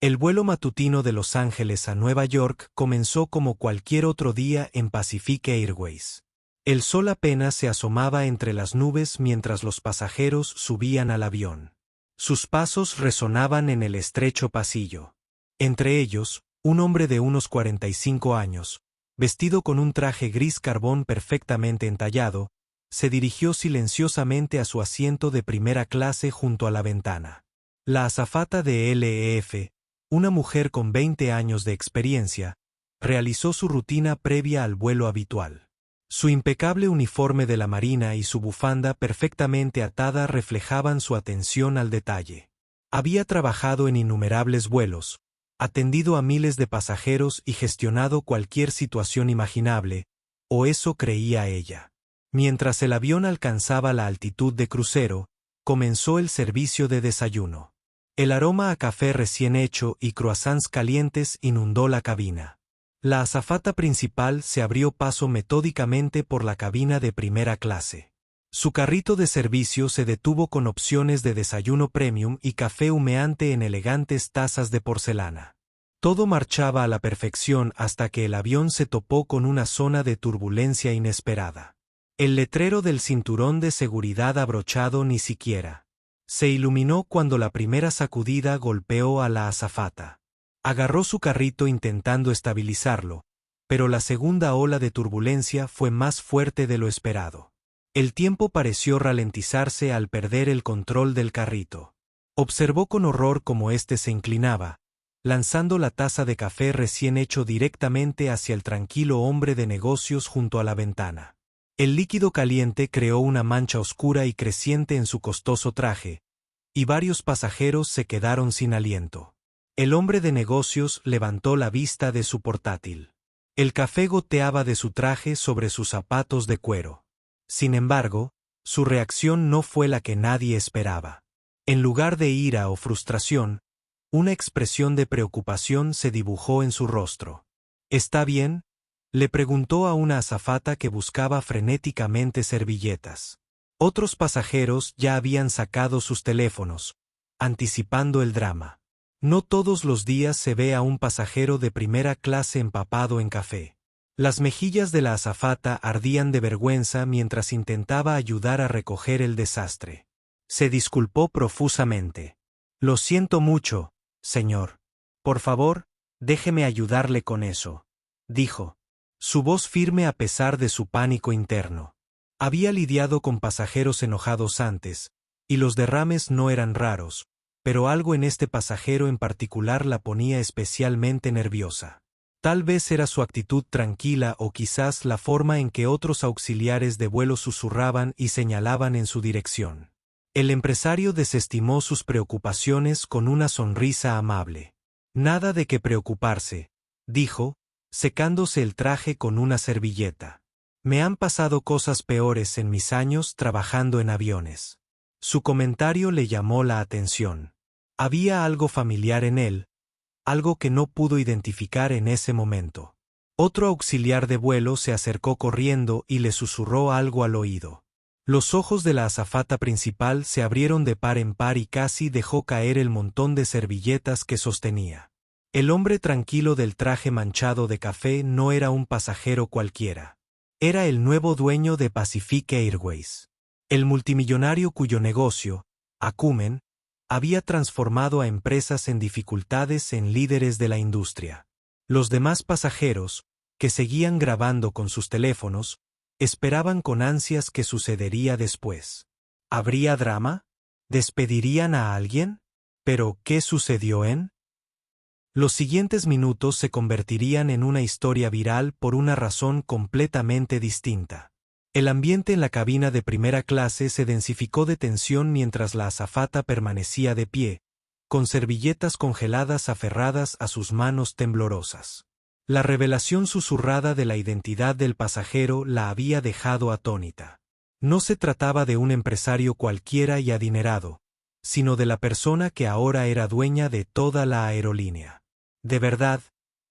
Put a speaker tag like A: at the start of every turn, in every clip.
A: El vuelo matutino de Los Ángeles a Nueva York comenzó como cualquier otro día en Pacific Airways. El sol apenas se asomaba entre las nubes mientras los pasajeros subían al avión. Sus pasos resonaban en el estrecho pasillo. Entre ellos, un hombre de unos 45 años, vestido con un traje gris carbón perfectamente entallado, se dirigió silenciosamente a su asiento de primera clase junto a la ventana. La azafata de LEF, una mujer con 20 años de experiencia, realizó su rutina previa al vuelo habitual. Su impecable uniforme de la Marina y su bufanda perfectamente atada reflejaban su atención al detalle. Había trabajado en innumerables vuelos, atendido a miles de pasajeros y gestionado cualquier situación imaginable, o eso creía ella. Mientras el avión alcanzaba la altitud de crucero, comenzó el servicio de desayuno. El aroma a café recién hecho y croissants calientes inundó la cabina. La azafata principal se abrió paso metódicamente por la cabina de primera clase. Su carrito de servicio se detuvo con opciones de desayuno premium y café humeante en elegantes tazas de porcelana. Todo marchaba a la perfección hasta que el avión se topó con una zona de turbulencia inesperada. El letrero del cinturón de seguridad abrochado ni siquiera se iluminó cuando la primera sacudida golpeó a la azafata. Agarró su carrito intentando estabilizarlo, pero la segunda ola de turbulencia fue más fuerte de lo esperado. El tiempo pareció ralentizarse al perder el control del carrito. Observó con horror cómo éste se inclinaba, lanzando la taza de café recién hecho directamente hacia el tranquilo hombre de negocios junto a la ventana. El líquido caliente creó una mancha oscura y creciente en su costoso traje, y varios pasajeros se quedaron sin aliento. El hombre de negocios levantó la vista de su portátil. El café goteaba de su traje sobre sus zapatos de cuero. Sin embargo, su reacción no fue la que nadie esperaba. En lugar de ira o frustración, una expresión de preocupación se dibujó en su rostro. ¿Está bien?, le preguntó a una azafata que buscaba frenéticamente servilletas. Otros pasajeros ya habían sacado sus teléfonos, anticipando el drama. No todos los días se ve a un pasajero de primera clase empapado en café. Las mejillas de la azafata ardían de vergüenza mientras intentaba ayudar a recoger el desastre. Se disculpó profusamente. «Lo siento mucho, señor. Por favor, déjeme ayudarle con eso», dijo. Su voz firme a pesar de su pánico interno. Había lidiado con pasajeros enojados antes, y los derrames no eran raros, pero algo en este pasajero en particular la ponía especialmente nerviosa. Tal vez era su actitud tranquila o quizás la forma en que otros auxiliares de vuelo susurraban y señalaban en su dirección. El empresario desestimó sus preocupaciones con una sonrisa amable. «Nada de qué preocuparse», dijo, secándose el traje con una servilleta. «Me han pasado cosas peores en mis años trabajando en aviones». Su comentario le llamó la atención. Había algo familiar en él, algo que no pudo identificar en ese momento. Otro auxiliar de vuelo se acercó corriendo y le susurró algo al oído. Los ojos de la azafata principal se abrieron de par en par y casi dejó caer el montón de servilletas que sostenía. El hombre tranquilo del traje manchado de café no era un pasajero cualquiera. Era el nuevo dueño de Pacific Airways. El multimillonario cuyo negocio, Acumen, había transformado a empresas en dificultades en líderes de la industria. Los demás pasajeros, que seguían grabando con sus teléfonos, esperaban con ansias qué sucedería después. ¿Habría drama? ¿Despedirían a alguien? ¿Pero qué sucedió en? Los siguientes minutos se convertirían en una historia viral por una razón completamente distinta. El ambiente en la cabina de primera clase se densificó de tensión mientras la azafata permanecía de pie, con servilletas congeladas aferradas a sus manos temblorosas. La revelación susurrada de la identidad del pasajero la había dejado atónita. No se trataba de un empresario cualquiera y adinerado, sino de la persona que ahora era dueña de toda la aerolínea. «De verdad,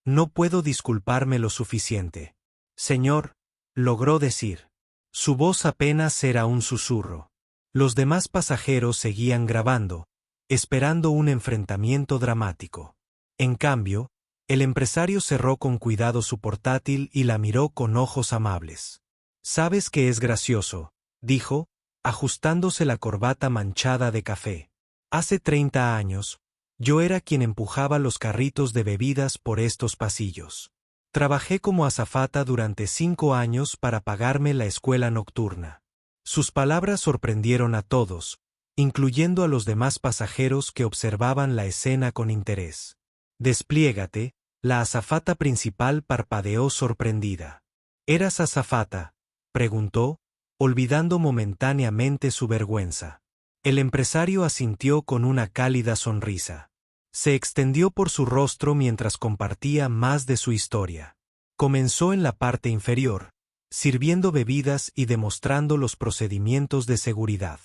A: no puedo disculparme lo suficiente, señor», logró decir. Su voz apenas era un susurro. Los demás pasajeros seguían grabando, esperando un enfrentamiento dramático. En cambio, el empresario cerró con cuidado su portátil y la miró con ojos amables. «¿Sabes que es gracioso?», dijo, ajustándose la corbata manchada de café. «Hace 30 años, yo era quien empujaba los carritos de bebidas por estos pasillos. Trabajé como azafata durante 5 años para pagarme la escuela nocturna». Sus palabras sorprendieron a todos, incluyendo a los demás pasajeros que observaban la escena con interés. «Despliégate», la azafata principal parpadeó sorprendida. «¿Eras azafata?», preguntó, olvidando momentáneamente su vergüenza. El empresario asintió con una cálida sonrisa. Se extendió por su rostro mientras compartía más de su historia. Comenzó en la parte inferior, sirviendo bebidas y demostrando los procedimientos de seguridad.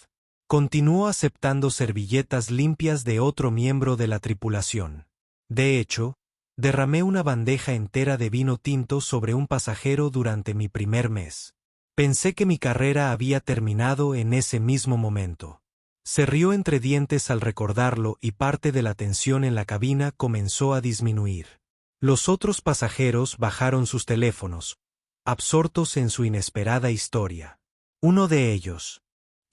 A: Continuó aceptando servilletas limpias de otro miembro de la tripulación. De hecho, derramé una bandeja entera de vino tinto sobre un pasajero durante mi primer mes. Pensé que mi carrera había terminado en ese mismo momento. Se rió entre dientes al recordarlo y parte de la tensión en la cabina comenzó a disminuir. Los otros pasajeros bajaron sus teléfonos, absortos en su inesperada historia. Uno de ellos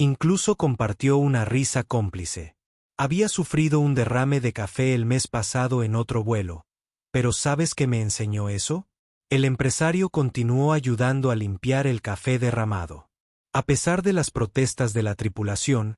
A: incluso compartió una risa cómplice. Había sufrido un derrame de café el mes pasado en otro vuelo. ¿Pero sabes qué me enseñó eso? El empresario continuó ayudando a limpiar el café derramado. A pesar de las protestas de la tripulación,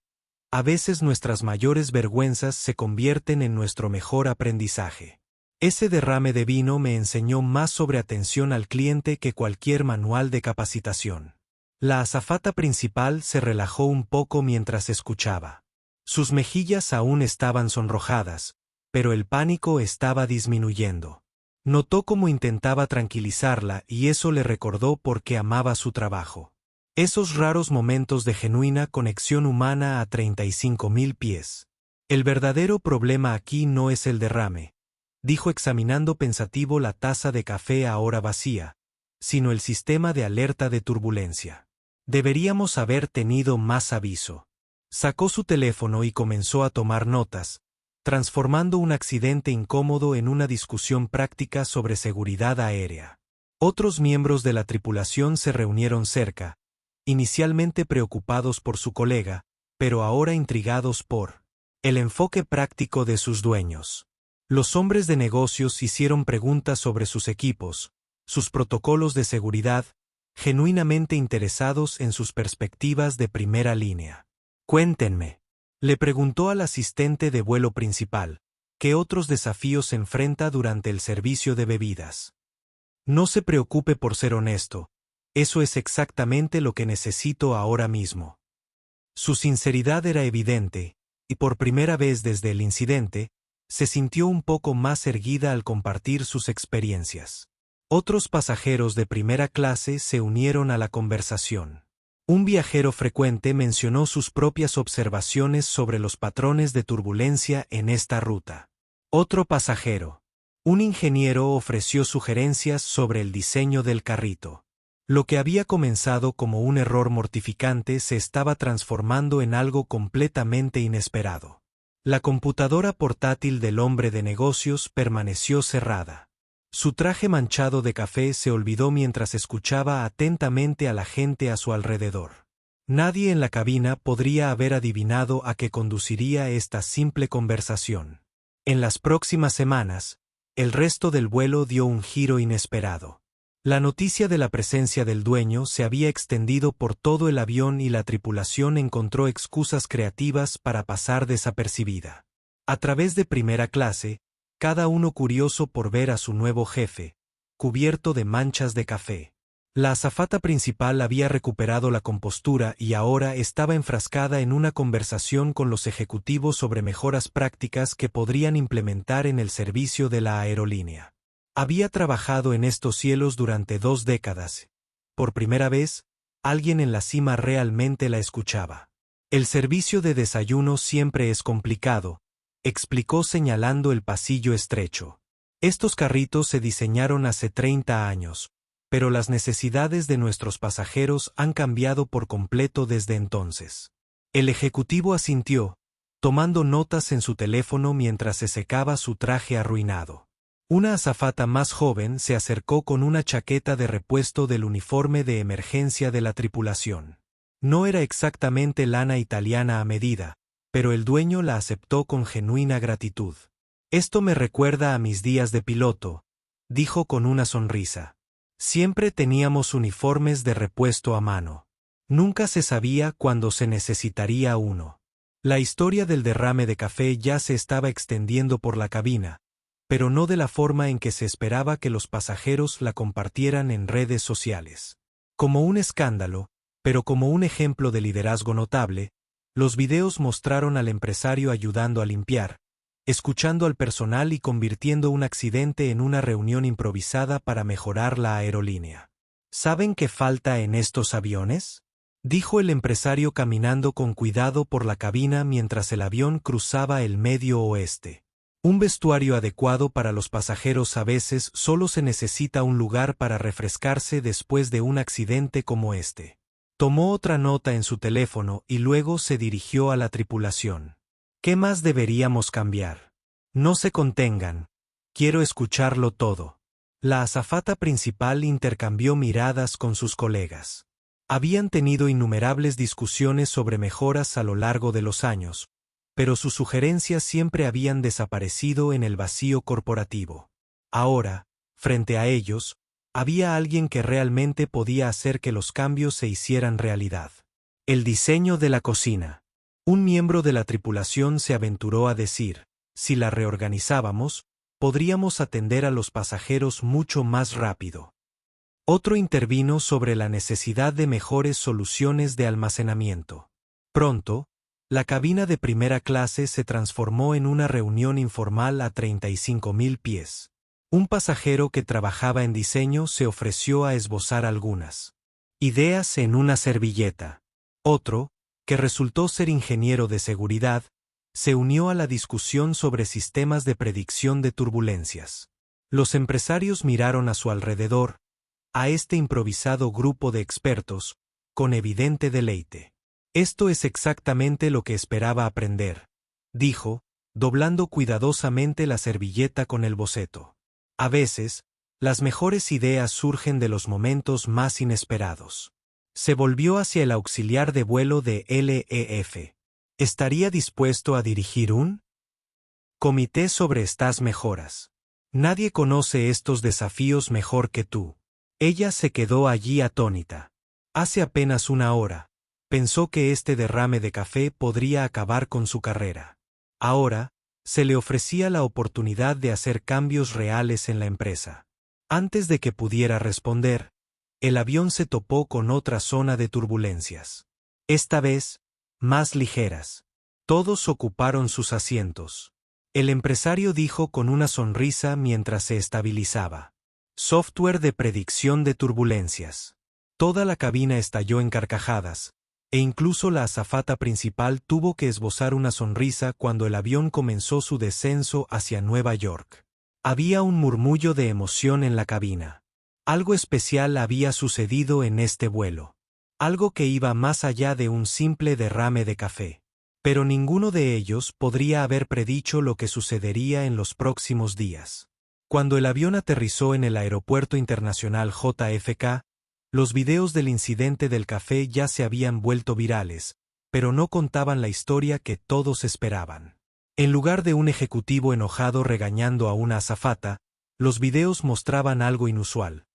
A: a veces nuestras mayores vergüenzas se convierten en nuestro mejor aprendizaje. Ese derrame de vino me enseñó más sobre atención al cliente que cualquier manual de capacitación. La azafata principal se relajó un poco mientras escuchaba. Sus mejillas aún estaban sonrojadas, pero el pánico estaba disminuyendo. Notó cómo intentaba tranquilizarla y eso le recordó por qué amaba su trabajo. Esos raros momentos de genuina conexión humana a 35.000 pies. El verdadero problema aquí no es el derrame, dijo examinando pensativo la taza de café ahora vacía, sino el sistema de alerta de turbulencia. Deberíamos haber tenido más aviso. Sacó su teléfono y comenzó a tomar notas, transformando un accidente incómodo en una discusión práctica sobre seguridad aérea. Otros miembros de la tripulación se reunieron cerca, inicialmente preocupados por su colega, pero ahora intrigados por el enfoque práctico de sus dueños. Los hombres de negocios hicieron preguntas sobre sus equipos, sus protocolos de seguridad, genuinamente interesados en sus perspectivas de primera línea. «Cuéntenme», le preguntó al asistente de vuelo principal, «¿qué otros desafíos enfrenta durante el servicio de bebidas?». «No se preocupe por ser honesto, eso es exactamente lo que necesito ahora mismo». Su sinceridad era evidente, y por primera vez desde el incidente, se sintió un poco más erguida al compartir sus experiencias. Otros pasajeros de primera clase se unieron a la conversación. Un viajero frecuente mencionó sus propias observaciones sobre los patrones de turbulencia en esta ruta. Otro pasajero, un ingeniero, ofreció sugerencias sobre el diseño del carrito. Lo que había comenzado como un error mortificante se estaba transformando en algo completamente inesperado. La computadora portátil del hombre de negocios permaneció cerrada. Su traje manchado de café se olvidó mientras escuchaba atentamente a la gente a su alrededor. Nadie en la cabina podría haber adivinado a qué conduciría esta simple conversación. En las próximas semanas, el resto del vuelo dio un giro inesperado. La noticia de la presencia del dueño se había extendido por todo el avión y la tripulación encontró excusas creativas para pasar desapercibida. A través de primera clase, cada uno curioso por ver a su nuevo jefe, cubierto de manchas de café. La azafata principal había recuperado la compostura y ahora estaba enfrascada en una conversación con los ejecutivos sobre mejoras prácticas que podrían implementar en el servicio de la aerolínea. Había trabajado en estos cielos durante 2 décadas. Por primera vez, alguien en la cima realmente la escuchaba. El servicio de desayuno siempre es complicado, explicó señalando el pasillo estrecho. Estos carritos se diseñaron hace 30 años, pero las necesidades de nuestros pasajeros han cambiado por completo desde entonces. El ejecutivo asintió, tomando notas en su teléfono mientras se secaba su traje arruinado. Una azafata más joven se acercó con una chaqueta de repuesto del uniforme de emergencia de la tripulación. No era exactamente lana italiana a medida, pero el dueño la aceptó con genuina gratitud. «Esto me recuerda a mis días de piloto», dijo con una sonrisa. «Siempre teníamos uniformes de repuesto a mano. Nunca se sabía cuándo se necesitaría uno». La historia del derrame de café ya se estaba extendiendo por la cabina, pero no de la forma en que se esperaba que los pasajeros la compartieran en redes sociales. Como un escándalo, pero como un ejemplo de liderazgo notable, los videos mostraron al empresario ayudando a limpiar, escuchando al personal y convirtiendo un accidente en una reunión improvisada para mejorar la aerolínea. ¿Saben qué falta en estos aviones?, dijo el empresario caminando con cuidado por la cabina mientras el avión cruzaba el Medio Oeste. Un vestuario adecuado para los pasajeros. A veces solo se necesita un lugar para refrescarse después de un accidente como este. Tomó otra nota en su teléfono y luego se dirigió a la tripulación. ¿Qué más deberíamos cambiar? No se contengan. Quiero escucharlo todo. La azafata principal intercambió miradas con sus colegas. Habían tenido innumerables discusiones sobre mejoras a lo largo de los años, pero sus sugerencias siempre habían desaparecido en el vacío corporativo. Ahora, frente a ellos, había alguien que realmente podía hacer que los cambios se hicieran realidad. El diseño de la cocina. Un miembro de la tripulación se aventuró a decir, si la reorganizábamos, podríamos atender a los pasajeros mucho más rápido. Otro intervino sobre la necesidad de mejores soluciones de almacenamiento. Pronto, la cabina de primera clase se transformó en una reunión informal a 35.000 pies. Un pasajero que trabajaba en diseño se ofreció a esbozar algunas ideas en una servilleta. Otro, que resultó ser ingeniero de seguridad, se unió a la discusión sobre sistemas de predicción de turbulencias. Los empresarios miraron a su alrededor, a este improvisado grupo de expertos, con evidente deleite. «Esto es exactamente lo que esperaba aprender», dijo, doblando cuidadosamente la servilleta con el boceto. A veces, las mejores ideas surgen de los momentos más inesperados. Se volvió hacia el auxiliar de vuelo de LEF. ¿Estaría dispuesto a dirigir un comité sobre estas mejoras? Nadie conoce estos desafíos mejor que tú. Ella se quedó allí atónita. Hace apenas una hora, pensó que este derrame de café podría acabar con su carrera. Ahora, se le ofrecía la oportunidad de hacer cambios reales en la empresa. Antes de que pudiera responder, el avión se topó con otra zona de turbulencias. Esta vez, más ligeras. Todos ocuparon sus asientos. El empresario dijo con una sonrisa mientras se estabilizaba. Software de predicción de turbulencias. Toda la cabina estalló en carcajadas, e incluso la azafata principal tuvo que esbozar una sonrisa cuando el avión comenzó su descenso hacia Nueva York. Había un murmullo de emoción en la cabina. Algo especial había sucedido en este vuelo. Algo que iba más allá de un simple derrame de café. Pero ninguno de ellos podría haber predicho lo que sucedería en los próximos días. Cuando el avión aterrizó en el Aeropuerto Internacional JFK, los videos del incidente del café ya se habían vuelto virales, pero no contaban la historia que todos esperaban. En lugar de un ejecutivo enojado regañando a una azafata, los videos mostraban algo inusual.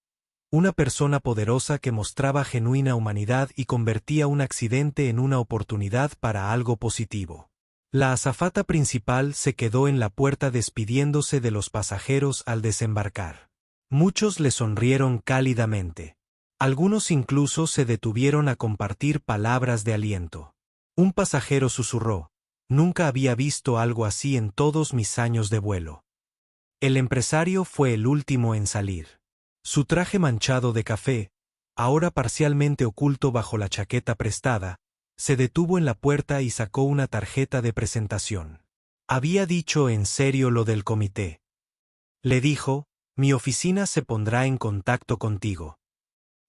A: Una persona poderosa que mostraba genuina humanidad y convertía un accidente en una oportunidad para algo positivo. La azafata principal se quedó en la puerta despidiéndose de los pasajeros al desembarcar. Muchos le sonrieron cálidamente. Algunos incluso se detuvieron a compartir palabras de aliento. Un pasajero susurró: «Nunca había visto algo así en todos mis años de vuelo». El empresario fue el último en salir. Su traje manchado de café, ahora parcialmente oculto bajo la chaqueta prestada, se detuvo en la puerta y sacó una tarjeta de presentación. «Había dicho en serio lo del comité», le dijo, «mi oficina se pondrá en contacto contigo.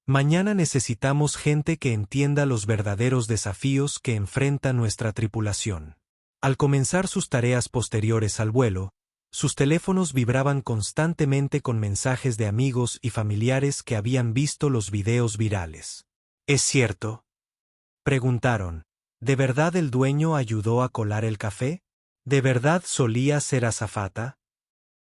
A: Mañana necesitamos gente que entienda los verdaderos desafíos que enfrenta nuestra tripulación». Al comenzar sus tareas posteriores al vuelo, sus teléfonos vibraban constantemente con mensajes de amigos y familiares que habían visto los videos virales. ¿Es cierto?, preguntaron. ¿De verdad el dueño ayudó a colar el café? ¿De verdad solía ser azafata?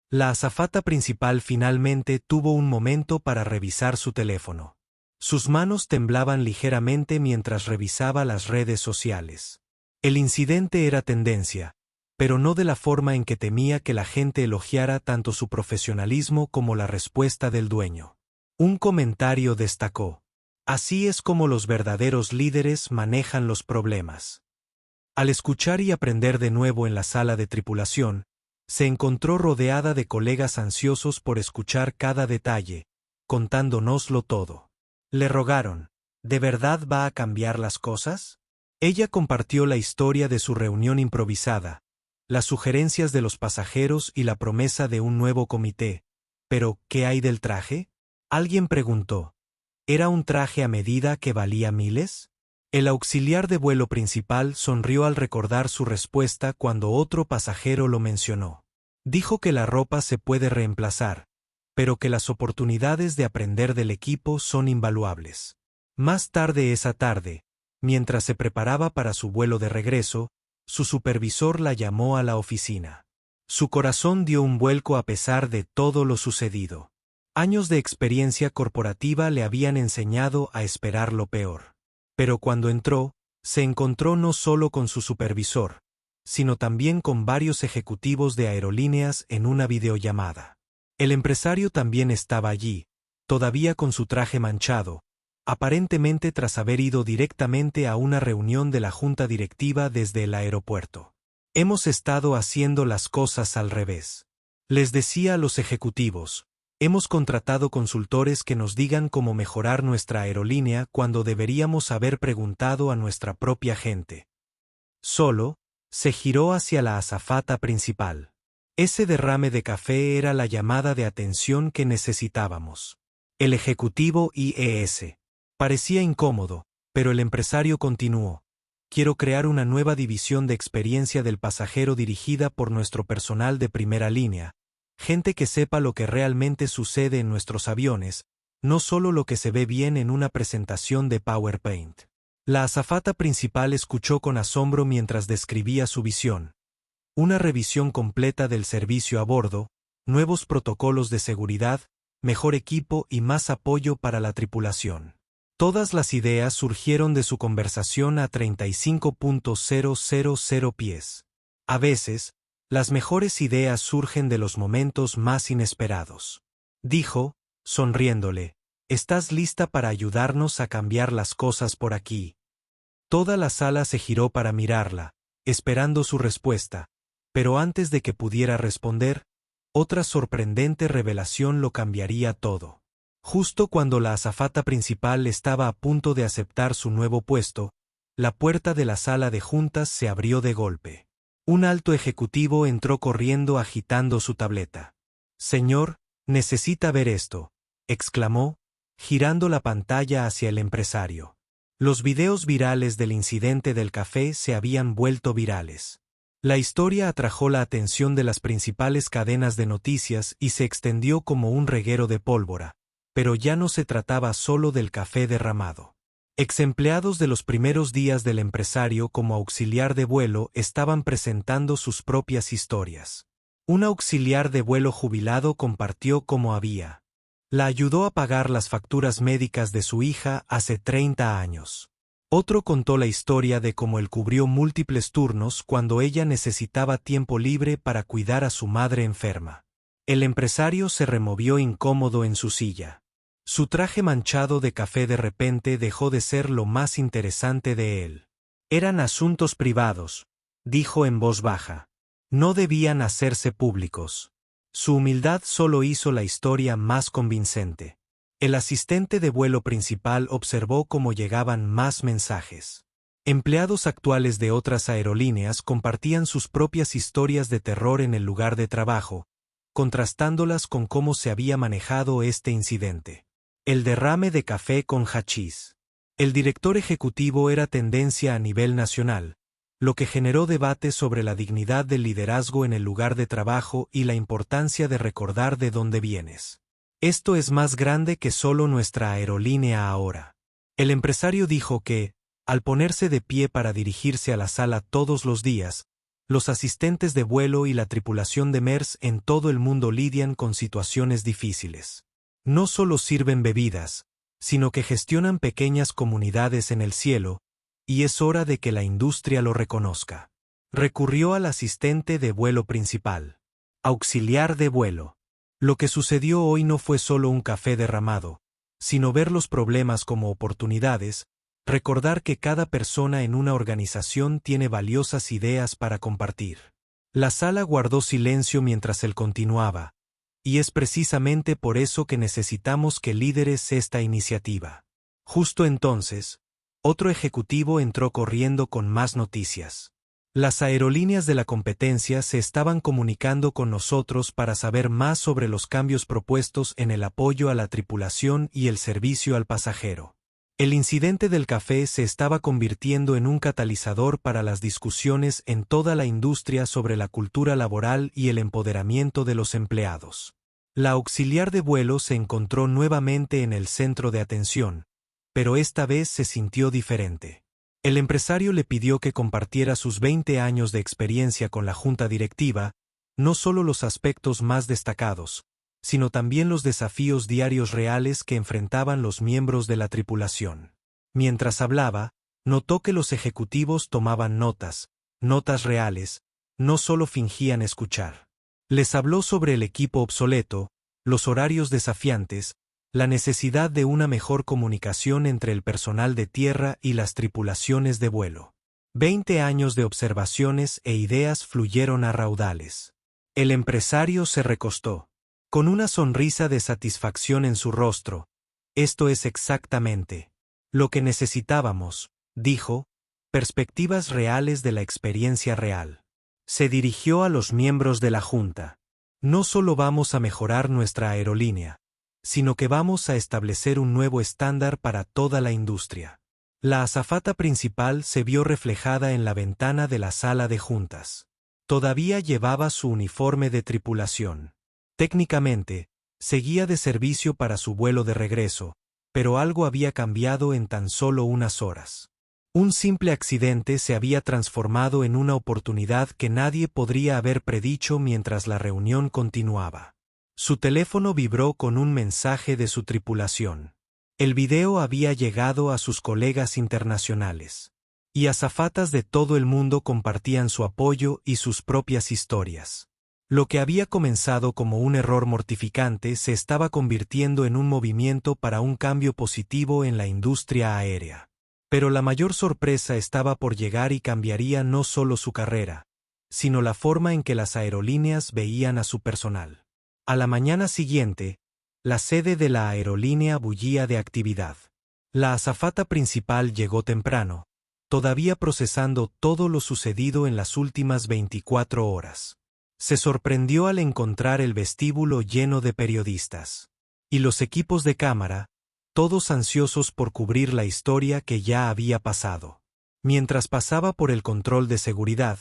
A: La azafata principal finalmente tuvo un momento para revisar su teléfono. Sus manos temblaban ligeramente mientras revisaba las redes sociales. El incidente era tendencia, pero no de la forma en que temía que la gente elogiara tanto su profesionalismo como la respuesta del dueño. Un comentario destacó: así es como los verdaderos líderes manejan los problemas. Al escuchar y aprender de nuevo en la sala de tripulación, se encontró rodeada de colegas ansiosos por escuchar cada detalle, contándonoslo todo. Le rogaron: ¿de verdad va a cambiar las cosas? Ella compartió la historia de su reunión improvisada, las sugerencias de los pasajeros y la promesa de un nuevo comité. ¿Pero qué hay del traje?, alguien preguntó. ¿Era un traje a medida que valía miles? El auxiliar de vuelo principal sonrió al recordar su respuesta cuando otro pasajero lo mencionó. Dijo que la ropa se puede reemplazar, pero que las oportunidades de aprender del equipo son invaluables. Más tarde esa tarde, mientras se preparaba para su vuelo de regreso, su supervisor la llamó a la oficina. Su corazón dio un vuelco a pesar de todo lo sucedido. Años de experiencia corporativa le habían enseñado a esperar lo peor. Pero cuando entró, se encontró no solo con su supervisor, sino también con varios ejecutivos de aerolíneas en una videollamada. El empresario también estaba allí, todavía con su traje manchado, aparentemente tras haber ido directamente a una reunión de la junta directiva desde el aeropuerto. Hemos estado haciendo las cosas al revés, les decía a los ejecutivos. Hemos contratado consultores que nos digan cómo mejorar nuestra aerolínea cuando deberíamos haber preguntado a nuestra propia gente. Solo, se giró hacia la azafata principal. Ese derrame de café era la llamada de atención que necesitábamos. El ejecutivo IES. Parecía incómodo, pero el empresario continuó. Quiero crear una nueva división de experiencia del pasajero dirigida por nuestro personal de primera línea. Gente que sepa lo que realmente sucede en nuestros aviones, no solo lo que se ve bien en una presentación de PowerPoint. La azafata principal escuchó con asombro mientras describía su visión. Una revisión completa del servicio a bordo, nuevos protocolos de seguridad, mejor equipo y más apoyo para la tripulación. Todas las ideas surgieron de su conversación a 35.000 pies. A veces, las mejores ideas surgen de los momentos más inesperados. Dijo, sonriéndole, ¿estás lista para ayudarnos a cambiar las cosas por aquí? Toda la sala se giró para mirarla, esperando su respuesta, pero antes de que pudiera responder, otra sorprendente revelación lo cambiaría todo. Justo cuando la azafata principal estaba a punto de aceptar su nuevo puesto, la puerta de la sala de juntas se abrió de golpe. Un alto ejecutivo entró corriendo agitando su tableta. «Señor, necesita ver esto», exclamó, girando la pantalla hacia el empresario. Los videos virales del incidente del café se habían vuelto virales. La historia atrajo la atención de las principales cadenas de noticias y se extendió como un reguero de pólvora, pero ya no se trataba solo del café derramado. Exempleados de los primeros días del empresario como auxiliar de vuelo estaban presentando sus propias historias. Un auxiliar de vuelo jubilado compartió cómo la ayudó a pagar las facturas médicas de su hija hace 30 años. Otro contó la historia de cómo él cubrió múltiples turnos cuando ella necesitaba tiempo libre para cuidar a su madre enferma. El empresario se removió incómodo en su silla. Su traje manchado de café de repente dejó de ser lo más interesante de él. Eran asuntos privados, dijo en voz baja. No debían hacerse públicos. Su humildad solo hizo la historia más convincente. El asistente de vuelo principal observó cómo llegaban más mensajes. Empleados actuales de otras aerolíneas compartían sus propias historias de terror en el lugar de trabajo, contrastándolas con cómo se había manejado este incidente. El derrame de café con hachís. El director ejecutivo era tendencia a nivel nacional, lo que generó debate sobre la dignidad del liderazgo en el lugar de trabajo y la importancia de recordar de dónde vienes. Esto es más grande que solo nuestra aerolínea ahora. El empresario dijo que, al ponerse de pie para dirigirse a la sala todos los días, los asistentes de vuelo y la tripulación de MERS en todo el mundo lidian con situaciones difíciles. No solo sirven bebidas, sino que gestionan pequeñas comunidades en el cielo, y es hora de que la industria lo reconozca. Recurrió al asistente de vuelo principal. Auxiliar de vuelo. Lo que sucedió hoy no fue solo un café derramado, sino ver los problemas como oportunidades, recordar que cada persona en una organización tiene valiosas ideas para compartir. La sala guardó silencio mientras él continuaba, y es precisamente por eso que necesitamos que lideres esta iniciativa. Justo entonces, otro ejecutivo entró corriendo con más noticias. Las aerolíneas de la competencia se estaban comunicando con nosotros para saber más sobre los cambios propuestos en el apoyo a la tripulación y el servicio al pasajero. El incidente del café se estaba convirtiendo en un catalizador para las discusiones en toda la industria sobre la cultura laboral y el empoderamiento de los empleados. La auxiliar de vuelo se encontró nuevamente en el centro de atención, pero esta vez se sintió diferente. El empresario le pidió que compartiera sus 20 años de experiencia con la junta directiva, no solo los aspectos más destacados, sino también los desafíos diarios reales que enfrentaban los miembros de la tripulación. Mientras hablaba, notó que los ejecutivos tomaban notas reales, no solo fingían escuchar. Les habló sobre el equipo obsoleto, los horarios desafiantes, la necesidad de una mejor comunicación entre el personal de tierra y las tripulaciones de vuelo. 20 años de observaciones e ideas fluyeron a raudales. El empresario se recostó. Con una sonrisa de satisfacción en su rostro. Esto es exactamente lo que necesitábamos, dijo, perspectivas reales de la experiencia real. Se dirigió a los miembros de la junta. No solo vamos a mejorar nuestra aerolínea, sino que vamos a establecer un nuevo estándar para toda la industria. La azafata principal se vio reflejada en la ventana de la sala de juntas. Todavía llevaba su uniforme de tripulación. Técnicamente, seguía de servicio para su vuelo de regreso, pero algo había cambiado en tan solo unas horas. Un simple accidente se había transformado en una oportunidad que nadie podría haber predicho mientras la reunión continuaba. Su teléfono vibró con un mensaje de su tripulación. El video había llegado a sus colegas internacionales, y azafatas de todo el mundo compartían su apoyo y sus propias historias. Lo que había comenzado como un error mortificante se estaba convirtiendo en un movimiento para un cambio positivo en la industria aérea. Pero la mayor sorpresa estaba por llegar y cambiaría no solo su carrera, sino la forma en que las aerolíneas veían a su personal. A la mañana siguiente, la sede de la aerolínea bullía de actividad. La azafata principal llegó temprano, todavía procesando todo lo sucedido en las últimas 24 horas. Se sorprendió al encontrar el vestíbulo lleno de periodistas. Y los equipos de cámara, todos ansiosos por cubrir la historia que ya había pasado. Mientras pasaba por el control de seguridad,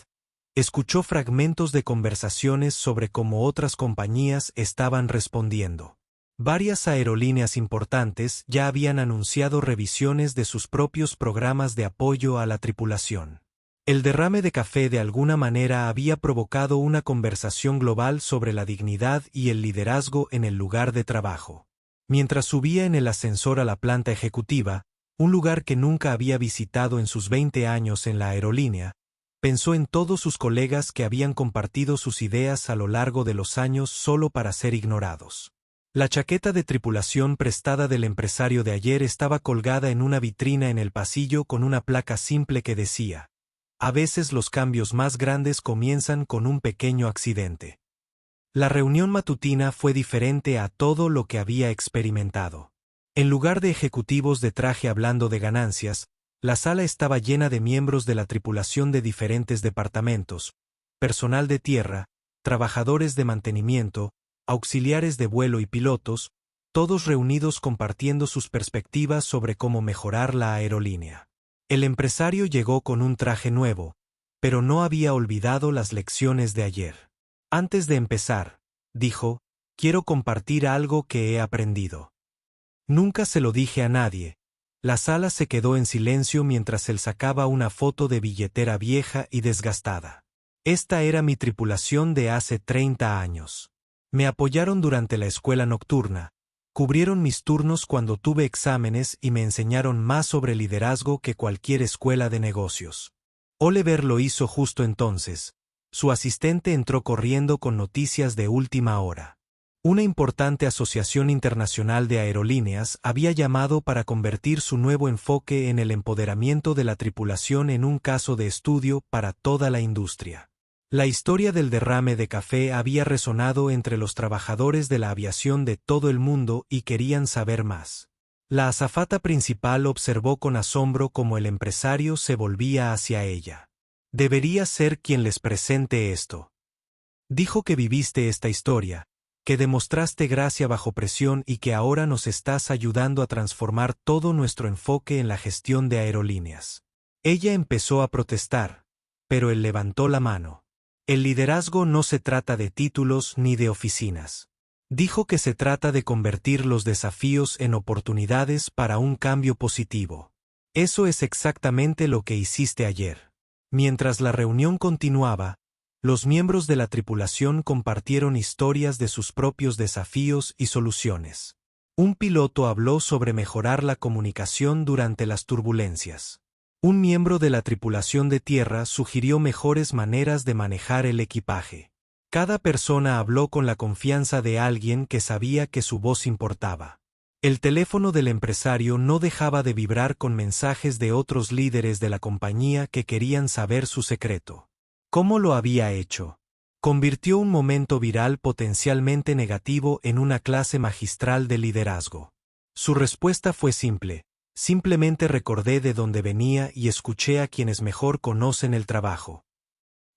A: escuchó fragmentos de conversaciones sobre cómo otras compañías estaban respondiendo. Varias aerolíneas importantes ya habían anunciado revisiones de sus propios programas de apoyo a la tripulación. El derrame de café de alguna manera había provocado una conversación global sobre la dignidad y el liderazgo en el lugar de trabajo. Mientras subía en el ascensor a la planta ejecutiva, un lugar que nunca había visitado en sus 20 años en la aerolínea, pensó en todos sus colegas que habían compartido sus ideas a lo largo de los años solo para ser ignorados. La chaqueta de tripulación prestada del empresario de ayer estaba colgada en una vitrina en el pasillo con una placa simple que decía: a veces los cambios más grandes comienzan con un pequeño accidente. La reunión matutina fue diferente a todo lo que había experimentado. En lugar de ejecutivos de traje hablando de ganancias, la sala estaba llena de miembros de la tripulación de diferentes departamentos, personal de tierra, trabajadores de mantenimiento, auxiliares de vuelo y pilotos, todos reunidos compartiendo sus perspectivas sobre cómo mejorar la aerolínea. El empresario llegó con un traje nuevo, pero no había olvidado las lecciones de ayer. Antes de empezar, dijo, quiero compartir algo que he aprendido. Nunca se lo dije a nadie. La sala se quedó en silencio mientras él sacaba una foto de billetera vieja y desgastada. Esta era mi tripulación de hace 30 años. Me apoyaron durante la escuela nocturna, cubrieron mis turnos cuando tuve exámenes y me enseñaron más sobre liderazgo que cualquier escuela de negocios. Oliver lo hizo justo entonces. Su asistente entró corriendo con noticias de última hora. Una importante asociación internacional de aerolíneas había llamado para convertir su nuevo enfoque en el empoderamiento de la tripulación en un caso de estudio para toda la industria. La historia del derrame de café había resonado entre los trabajadores de la aviación de todo el mundo y querían saber más. La azafata principal observó con asombro cómo el empresario se volvía hacia ella. Debería ser quien les presente esto. Dijo que viviste esta historia, que demostraste gracia bajo presión y que ahora nos estás ayudando a transformar todo nuestro enfoque en la gestión de aerolíneas. Ella empezó a protestar, pero él levantó la mano. El liderazgo no se trata de títulos ni de oficinas. Dijo que se trata de convertir los desafíos en oportunidades para un cambio positivo. Eso es exactamente lo que hiciste ayer. Mientras la reunión continuaba, los miembros de la tripulación compartieron historias de sus propios desafíos y soluciones. Un piloto habló sobre mejorar la comunicación durante las turbulencias. Un miembro de la tripulación de tierra sugirió mejores maneras de manejar el equipaje. Cada persona habló con la confianza de alguien que sabía que su voz importaba. El teléfono del empresario no dejaba de vibrar con mensajes de otros líderes de la compañía que querían saber su secreto. ¿Cómo lo había hecho? Convirtió un momento viral potencialmente negativo en una clase magistral de liderazgo. Su respuesta fue simple: simplemente recordé de dónde venía y escuché a quienes mejor conocen el trabajo.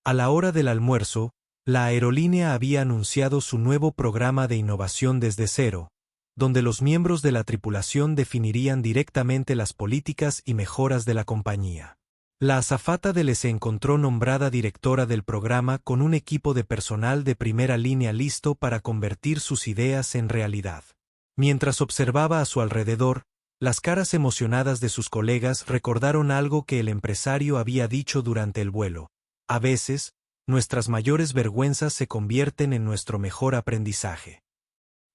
A: A la hora del almuerzo, la aerolínea había anunciado su nuevo programa de innovación desde cero, donde los miembros de la tripulación definirían directamente las políticas y mejoras de la compañía. La azafata se encontró nombrada directora del programa con un equipo de personal de primera línea listo para convertir sus ideas en realidad. Mientras observaba a su alrededor, las caras emocionadas de sus colegas recordaron algo que el empresario había dicho durante el vuelo. A veces, nuestras mayores vergüenzas se convierten en nuestro mejor aprendizaje.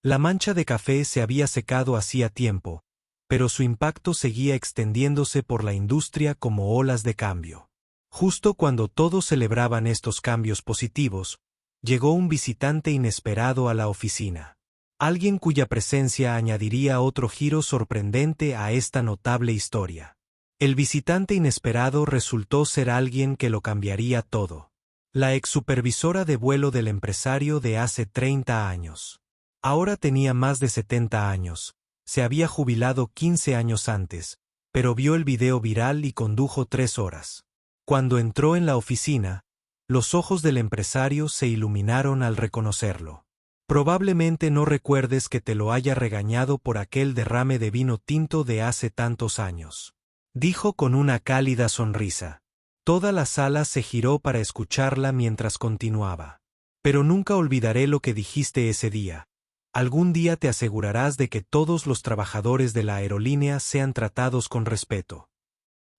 A: La mancha de café se había secado hacía tiempo, pero su impacto seguía extendiéndose por la industria como olas de cambio. Justo cuando todos celebraban estos cambios positivos, llegó un visitante inesperado a la oficina. Alguien cuya presencia añadiría otro giro sorprendente a esta notable historia. El visitante inesperado resultó ser alguien que lo cambiaría todo. La ex-supervisora de vuelo del empresario de hace 30 años. Ahora tenía más de 70 años. Se había jubilado 15 años antes, pero vio el video viral y condujo 3 horas. Cuando entró en la oficina, los ojos del empresario se iluminaron al reconocerlo. Probablemente no recuerdes que te lo haya regañado por aquel derrame de vino tinto de hace tantos años, dijo con una cálida sonrisa. Toda la sala se giró para escucharla mientras continuaba. Pero nunca olvidaré lo que dijiste ese día. Algún día te asegurarás de que todos los trabajadores de la aerolínea sean tratados con respeto.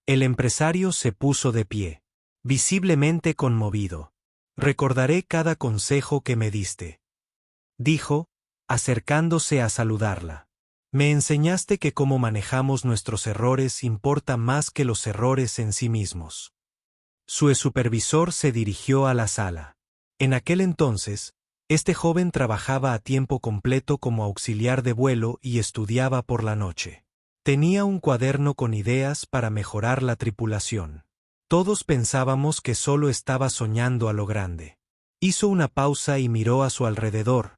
A: El empresario se puso de pie, visiblemente conmovido. Recordaré cada consejo que me diste, dijo, acercándose a saludarla. Me enseñaste que cómo manejamos nuestros errores importa más que los errores en sí mismos. Su supervisor se dirigió a la sala. En aquel entonces, este joven trabajaba a tiempo completo como auxiliar de vuelo y estudiaba por la noche. Tenía un cuaderno con ideas para mejorar la tripulación. Todos pensábamos que solo estaba soñando a lo grande. Hizo una pausa y miró a su alrededor,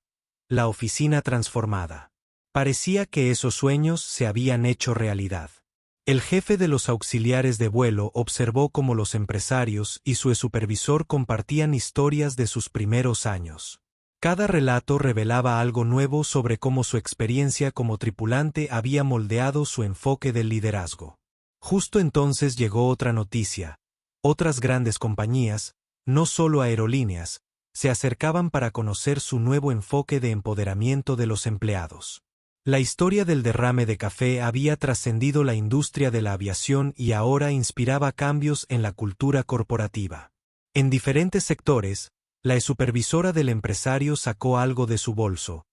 A: la oficina transformada. Parecía que esos sueños se habían hecho realidad. El jefe de los auxiliares de vuelo observó cómo los empresarios y su supervisor compartían historias de sus primeros años. Cada relato revelaba algo nuevo sobre cómo su experiencia como tripulante había moldeado su enfoque del liderazgo. Justo entonces llegó otra noticia. Otras grandes compañías, no solo aerolíneas, se acercaban para conocer su nuevo enfoque de empoderamiento de los empleados. La historia del derrame de café había trascendido la industria de la aviación y ahora inspiraba cambios en la cultura corporativa. En diferentes sectores, la supervisora del empresario sacó algo de su bolso,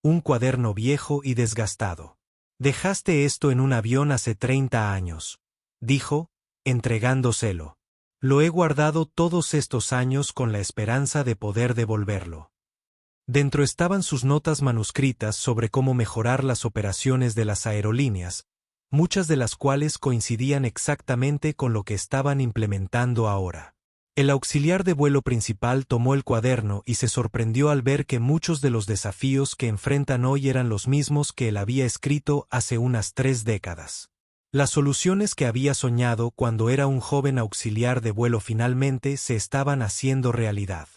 A: un cuaderno viejo y desgastado. «Dejaste esto en un avión hace 30 años», dijo, entregándoselo. «Lo he guardado todos estos años con la esperanza de poder devolverlo». Dentro estaban sus notas manuscritas sobre cómo mejorar las operaciones de las aerolíneas, muchas de las cuales coincidían exactamente con lo que estaban implementando ahora. El auxiliar de vuelo principal tomó el cuaderno y se sorprendió al ver que muchos de los desafíos que enfrentan hoy eran los mismos que él había escrito hace unas 3 décadas. Las soluciones que había soñado cuando era un joven auxiliar de vuelo finalmente se estaban haciendo realidad.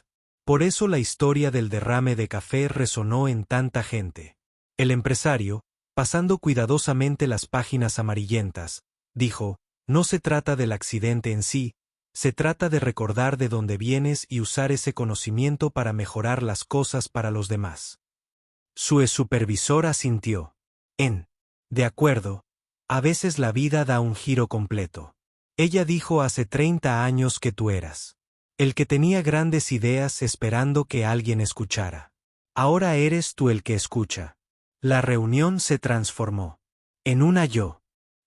A: Por eso la historia del derrame de café resonó en tanta gente. El empresario, pasando cuidadosamente las páginas amarillentas, dijo: «No se trata del accidente en sí, se trata de recordar de dónde vienes y usar ese conocimiento para mejorar las cosas para los demás». Su supervisor asintió. De acuerdo, a veces la vida da un giro completo. Ella dijo: «Hace 30 años que tú eras el que tenía grandes ideas esperando que alguien escuchara. Ahora eres tú el que escucha». La reunión se transformó en una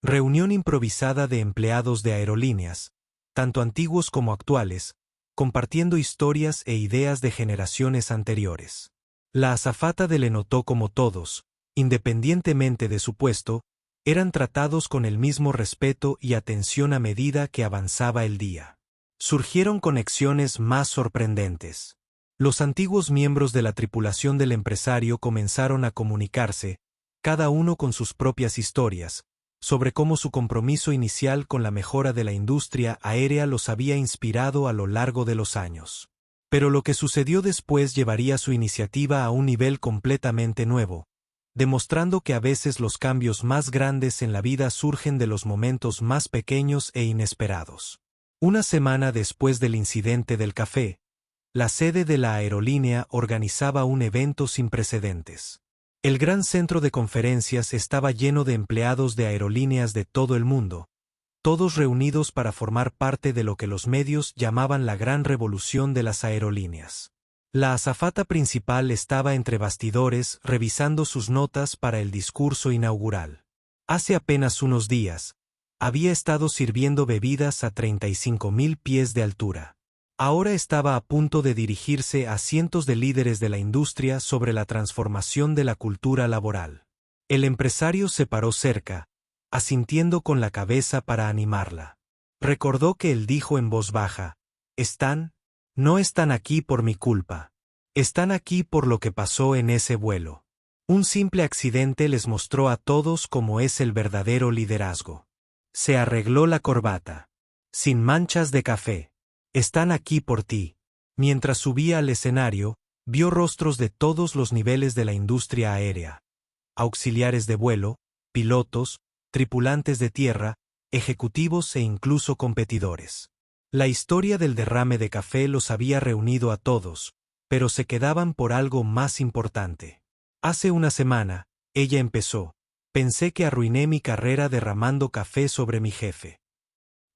A: reunión improvisada de empleados de aerolíneas, tanto antiguos como actuales, compartiendo historias e ideas de generaciones anteriores. La azafata le notó como todos, independientemente de su puesto, eran tratados con el mismo respeto y atención a medida que avanzaba el día. Surgieron conexiones más sorprendentes. Los antiguos miembros de la tripulación del empresario comenzaron a comunicarse, cada uno con sus propias historias, sobre cómo su compromiso inicial con la mejora de la industria aérea los había inspirado a lo largo de los años. Pero lo que sucedió después llevaría su iniciativa a un nivel completamente nuevo, demostrando que a veces los cambios más grandes en la vida surgen de los momentos más pequeños e inesperados. Una semana después del incidente del café, la sede de la aerolínea organizaba un evento sin precedentes. El gran centro de conferencias estaba lleno de empleados de aerolíneas de todo el mundo, todos reunidos para formar parte de lo que los medios llamaban la gran revolución de las aerolíneas. La azafata principal estaba entre bastidores revisando sus notas para el discurso inaugural. Hace apenas unos días, había estado sirviendo bebidas a 35.000 pies de altura. Ahora estaba a punto de dirigirse a cientos de líderes de la industria sobre la transformación de la cultura laboral. El empresario se paró cerca, asintiendo con la cabeza para animarla. Recordó que él dijo en voz baja: no están aquí por mi culpa. Están aquí por lo que pasó en ese vuelo. Un simple accidente les mostró a todos cómo es el verdadero liderazgo. Se arregló la corbata. Sin manchas de café. Están aquí por ti». Mientras subía al escenario, vio rostros de todos los niveles de la industria aérea. Auxiliares de vuelo, pilotos, tripulantes de tierra, ejecutivos e incluso competidores. La historia del derrame de café los había reunido a todos, pero se quedaban por algo más importante. Hace una semana, ella empezó: «Pensé que arruiné mi carrera derramando café sobre mi jefe».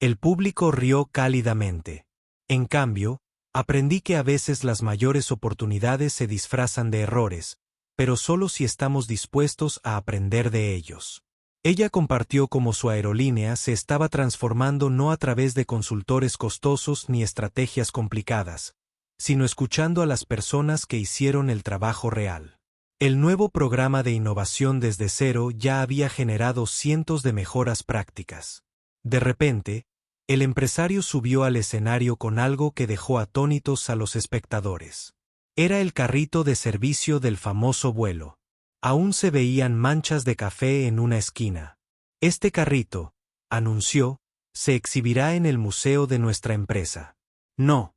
A: El público rió cálidamente. En cambio, aprendí que a veces las mayores oportunidades se disfrazan de errores, pero solo si estamos dispuestos a aprender de ellos. Ella compartió cómo su aerolínea se estaba transformando no a través de consultores costosos ni estrategias complicadas, sino escuchando a las personas que hicieron el trabajo real. El nuevo programa de innovación desde cero ya había generado cientos de mejoras prácticas. De repente, el empresario subió al escenario con algo que dejó atónitos a los espectadores. Era el carrito de servicio del famoso vuelo. Aún se veían manchas de café en una esquina. «Este carrito», anunció, «se exhibirá en el museo de nuestra empresa. No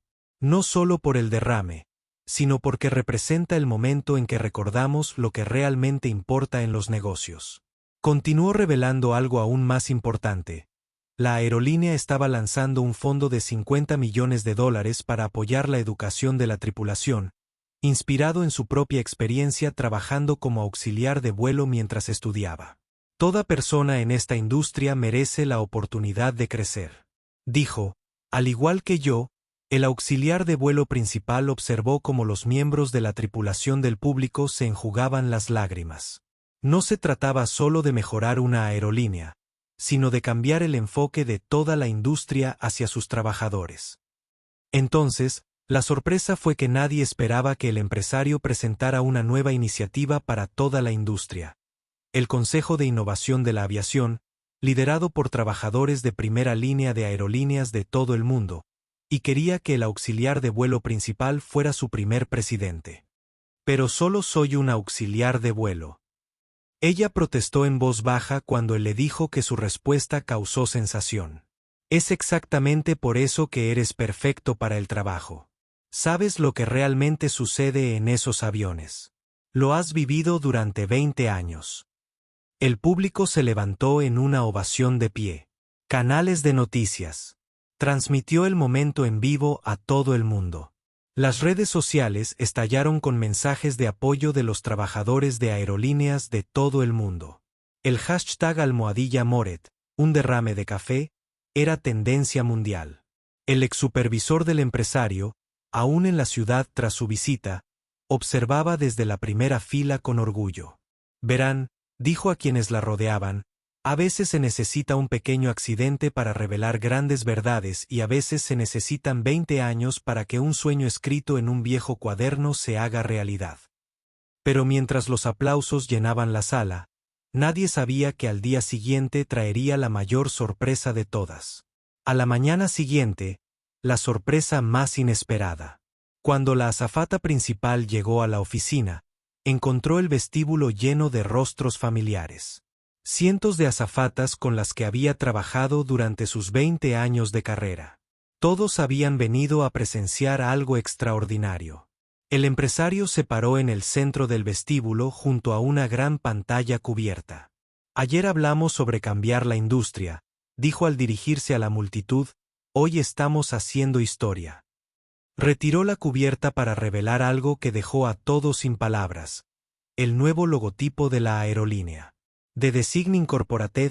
A: solo por el derrame, sino porque representa el momento en que recordamos lo que realmente importa en los negocios». Continuó revelando algo aún más importante: La aerolínea estaba lanzando un fondo de $50 millones para apoyar la educación de la tripulación, inspirado en su propia experiencia trabajando como auxiliar de vuelo mientras estudiaba. Toda persona en esta industria merece la oportunidad de crecer. Dijo, al igual que yo, el auxiliar de vuelo principal observó cómo los miembros de la tripulación del público se enjugaban las lágrimas. No se trataba solo de mejorar una aerolínea, sino de cambiar el enfoque de toda la industria hacia sus trabajadores. Entonces, la sorpresa fue que nadie esperaba que el empresario presentara una nueva iniciativa para toda la industria. El Consejo de Innovación de la Aviación, liderado por trabajadores de primera línea de aerolíneas de todo el mundo, y quería que el auxiliar de vuelo principal fuera su primer presidente. Pero solo soy un auxiliar de vuelo. Ella protestó en voz baja cuando él le dijo que su respuesta causó sensación. Es exactamente por eso que eres perfecto para el trabajo. Sabes lo que realmente sucede en esos aviones. Lo has vivido durante 20 años. El público se levantó en una ovación de pie. Canales de noticias. Transmitió el momento en vivo a todo el mundo. Las redes sociales estallaron con mensajes de apoyo de los trabajadores de aerolíneas de todo el mundo. El hashtag #Moret, un derrame de café, era tendencia mundial. El exsupervisor del empresario, aún en la ciudad tras su visita, observaba desde la primera fila con orgullo. Verán, dijo a quienes la rodeaban, a veces se necesita un pequeño accidente para revelar grandes verdades y a veces se necesitan 20 años para que un sueño escrito en un viejo cuaderno se haga realidad. Pero mientras los aplausos llenaban la sala, nadie sabía que al día siguiente traería la mayor sorpresa de todas. A la mañana siguiente, la sorpresa más inesperada. Cuando la azafata principal llegó a la oficina, encontró el vestíbulo lleno de rostros familiares. Cientos de azafatas con las que había trabajado durante sus 20 años de carrera. Todos habían venido a presenciar algo extraordinario. El empresario se paró en el centro del vestíbulo junto a una gran pantalla cubierta. Ayer hablamos sobre cambiar la industria, dijo al dirigirse a la multitud, hoy estamos haciendo historia. Retiró la cubierta para revelar algo que dejó a todos sin palabras, el nuevo logotipo de la aerolínea. The Designing Corporated,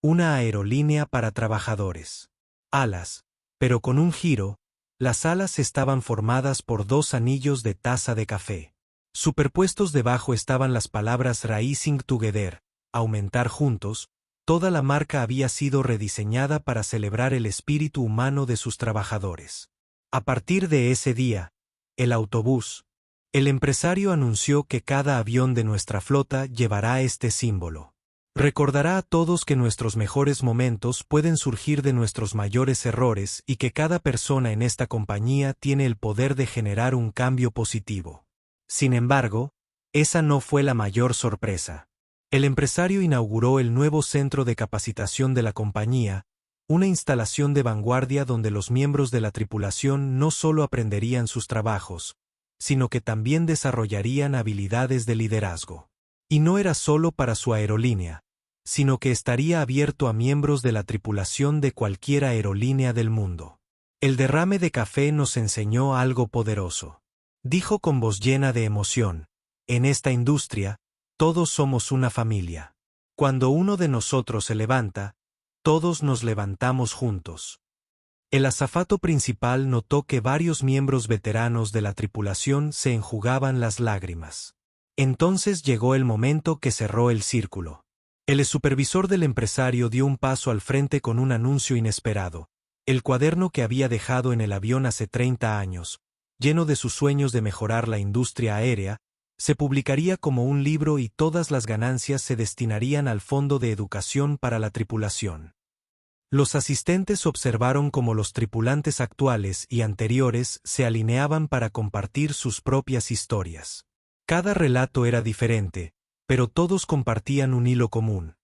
A: una aerolínea para trabajadores. Alas, pero con un giro, las alas estaban formadas por 2 anillos de taza de café. Superpuestos debajo estaban las palabras Rising Together, aumentar juntos. Toda la marca había sido rediseñada para celebrar el espíritu humano de sus trabajadores. A partir de ese día, el empresario anunció que cada avión de nuestra flota llevará este símbolo. Recordará a todos que nuestros mejores momentos pueden surgir de nuestros mayores errores y que cada persona en esta compañía tiene el poder de generar un cambio positivo. Sin embargo, esa no fue la mayor sorpresa. El empresario inauguró el nuevo centro de capacitación de la compañía, una instalación de vanguardia donde los miembros de la tripulación no solo aprenderían sus trabajos, sino que también desarrollarían habilidades de liderazgo. Y no era solo para su aerolínea, sino que estaría abierto a miembros de la tripulación de cualquier aerolínea del mundo. El derrame de café nos enseñó algo poderoso. Dijo con voz llena de emoción, en esta industria, todos somos una familia. Cuando uno de nosotros se levanta, todos nos levantamos juntos. El azafato principal notó que varios miembros veteranos de la tripulación se enjugaban las lágrimas. Entonces llegó el momento que cerró el círculo. El supervisor del empresario dio un paso al frente con un anuncio inesperado. El cuaderno que había dejado en el avión hace 30 años, lleno de sus sueños de mejorar la industria aérea, se publicaría como un libro y todas las ganancias se destinarían al Fondo de Educación para la tripulación. Los asistentes observaron cómo los tripulantes actuales y anteriores se alineaban para compartir sus propias historias. Cada relato era diferente, pero todos compartían un hilo común: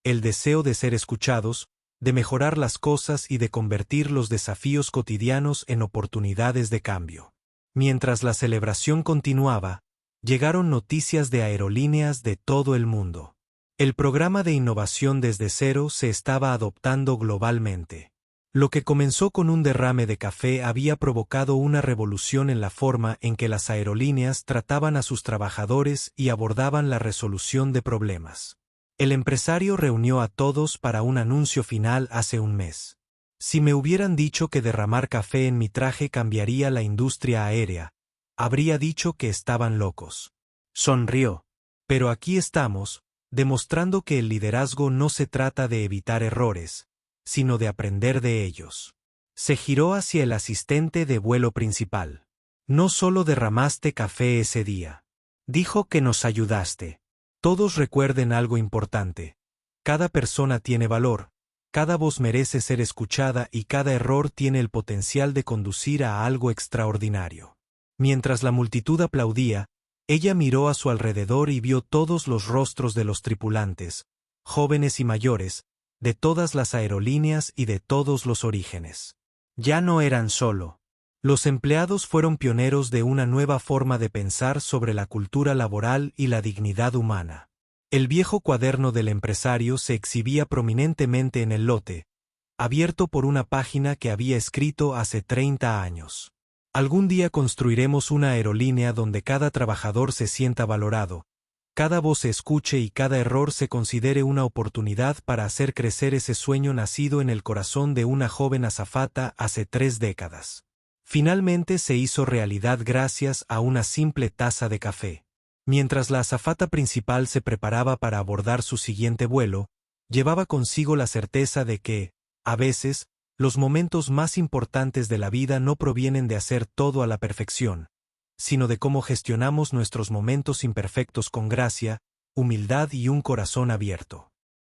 A: el deseo de ser escuchados, de mejorar las cosas y de convertir los desafíos cotidianos en oportunidades de cambio. Mientras la celebración continuaba, llegaron noticias de aerolíneas de todo el mundo. El programa de innovación desde cero se estaba adoptando globalmente. Lo que comenzó con un derrame de café había provocado una revolución en la forma en que las aerolíneas trataban a sus trabajadores y abordaban la resolución de problemas. El empresario reunió a todos para un anuncio final hace un mes. Si me hubieran dicho que derramar café en mi traje cambiaría la industria aérea, habría dicho que estaban locos. Sonrió. Pero aquí estamos, demostrando que el liderazgo no se trata de evitar errores, sino de aprender de ellos. Se giró hacia el asistente de vuelo principal. No solo derramaste café ese día. Dijo que nos ayudaste. Todos recuerden algo importante. Cada persona tiene valor, cada voz merece ser escuchada y cada error tiene el potencial de conducir a algo extraordinario. Mientras la multitud aplaudía, ella miró a su alrededor y vio todos los rostros de los tripulantes, jóvenes y mayores, de todas las aerolíneas y de todos los orígenes. Ya no eran solo. Los empleados fueron pioneros de una nueva forma de pensar sobre la cultura laboral y la dignidad humana. El viejo cuaderno del empresario se exhibía prominentemente en el lote, abierto por una página que había escrito hace 30 años. Algún día construiremos una aerolínea donde cada trabajador se sienta valorado, cada voz se escuche y cada error se considere una oportunidad para hacer crecer ese sueño nacido en el corazón de una joven azafata hace 3 décadas. Finalmente se hizo realidad gracias a una simple taza de café. Mientras la azafata principal se preparaba para abordar su siguiente vuelo, llevaba consigo la certeza de que, a veces, los momentos más importantes de la vida no provienen de hacer todo a la perfección, sino de cómo gestionamos nuestros momentos imperfectos con gracia, humildad y un corazón abierto.